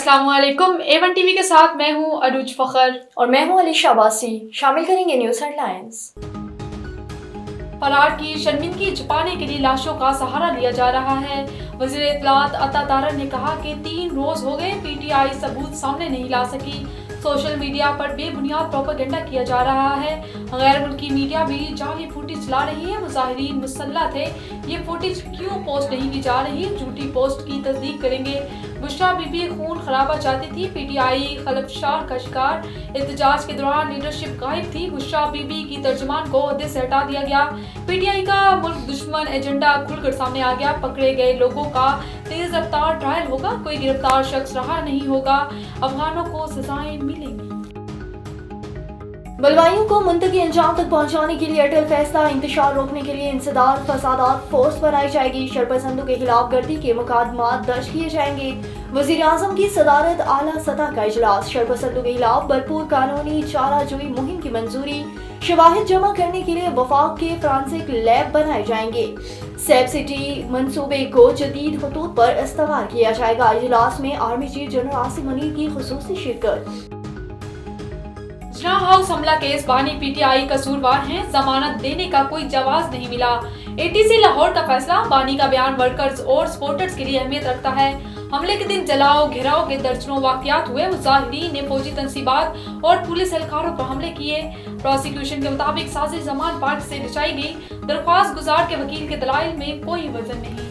अस्सलाम वालेकुम। A1 TV के साथ मैं हूं अरूज फखर और मैं हूं अली शाबासी। शामिल करेंगे न्यूज़ हेडलाइंस। फरार की शर्मिंदगी छुपाने के लिए लाशों का सहारा लिया जा रहा है। वज़ीर इत्तलात अता तारर ने कहा कि 3 रोज हो गए PTI सबूत सामने नहीं ला सकी। सोशल मीडिया पर बेबुनियाद प्रोपेगेंडा किया जा रहा है। गैर मुल्की मीडिया भी जाली फुटेज ला रही है। मुजाहिरीन मुसल्लह थे, ये फुटेज क्यों पोस्ट नहीं की जा रही? झूठी पोस्ट की तस्दीक करेंगे। बुशरा बीबी खून खराबा चाहती थी, PTI खलफशार का शिकार। एहतजाज के दौरान लीडरशिप गायब थी। बुशरा बीबी की तर्जमान को ओहदे से हटा दिया गया। PTI का मुल्क दुश्मन एजेंडा खुलकर सामने आ गया। पकड़े गए लोगों का तेज रफ्तार ट्रायल होगा, कोई गिरफ्तार शख्स रहा नहीं होगा। अफगानों को सजाएं मिलेंगी। बलवाइयों को मुंतकी अंजाम तक पहुंचाने के लिए अटल फैसला। इंतशार रोकने के लिए इंसदाद फसादात फोर्स बनाई जाएगी। शरपसंदों के खिलाफ गर्दी के मुकदमात दर्ज किए जाएंगे। वजीर आजम की सदारत आला सतह का इजलास। शरपसंदों के खिलाफ भरपूर कानूनी चाराजोई मुहिम की मंजूरी। शवाहिद जमा करने के लिए वफाक के फ्रांसिक लैब बनाए जाएंगे। सेफ सिटी मंसूबे को जदीद खतूत पर इस्तेमाल किया जाएगा। इजलास में army chief general Asim Munir की खुसूसी शिरकत। जिना हाउस हमला केस बानी PTI कसूरवार हैं, जमानत देने का कोई जवाब नहीं मिला। ATC लाहौर का फैसला। बानी का बयान वर्कर्स और सपोर्टर्स के लिए अहमियत रखता है। हमले के दिन जलाओ घेराव के दर्जनों वाकयात हुए। मुजाहिरीन ने फौजी तंसीबात और पुलिस एहलकारों पर हमले किए। प्रोसिक्यूशन के मुताबिक साजिश जमान पार्क से रचाई गई। दरख्वास्त गुजार के वकील के दलाइल में कोई वजन नहीं।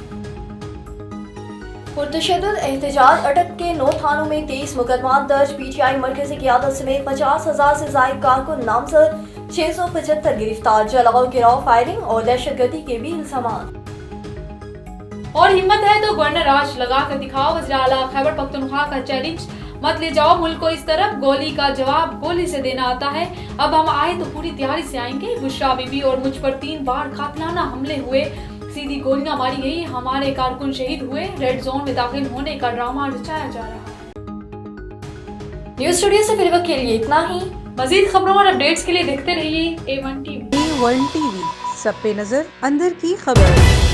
पुरतशद्दुद एहतजाज अटक के 9 थानों में 23 मुकदमात दर्ज। PTI मरकज़ी क़यादत समेत 50,000 से ज़ायद कारकुन नामजद। 675 गिरफ्तार। जलाओ गिराव, फायरिंग और दहशतगर्दी के भी इल्ज़ामात। और हिम्मत है तो गवर्नर राज लगा कर दिखाओ। वज़ीर आला खैबर पख्तूनख्वा का चैलेंज। मत ले जाओ मुल्क को इस तरफ, गोली का जवाब गोली से देना आता है। अब हम आए तो पूरी तैयारी से आएंगे। बुशरा बीबी और मुझ पर 3 बार कातिलाना हमले हुए, सीधी गोलियां मारी गई, हमारे कारकुन शहीद हुए। रेड जोन में दाखिल होने का ड्रामा रचाया जा रहा है। न्यूज़ स्टूडियो से फिलहाल के लिए इतना ही। मजीद खबरों और अपडेट्स के लिए देखते रहिए A1 टीवी। A1 टीवी, सब पे नजर, अंदर की खबर।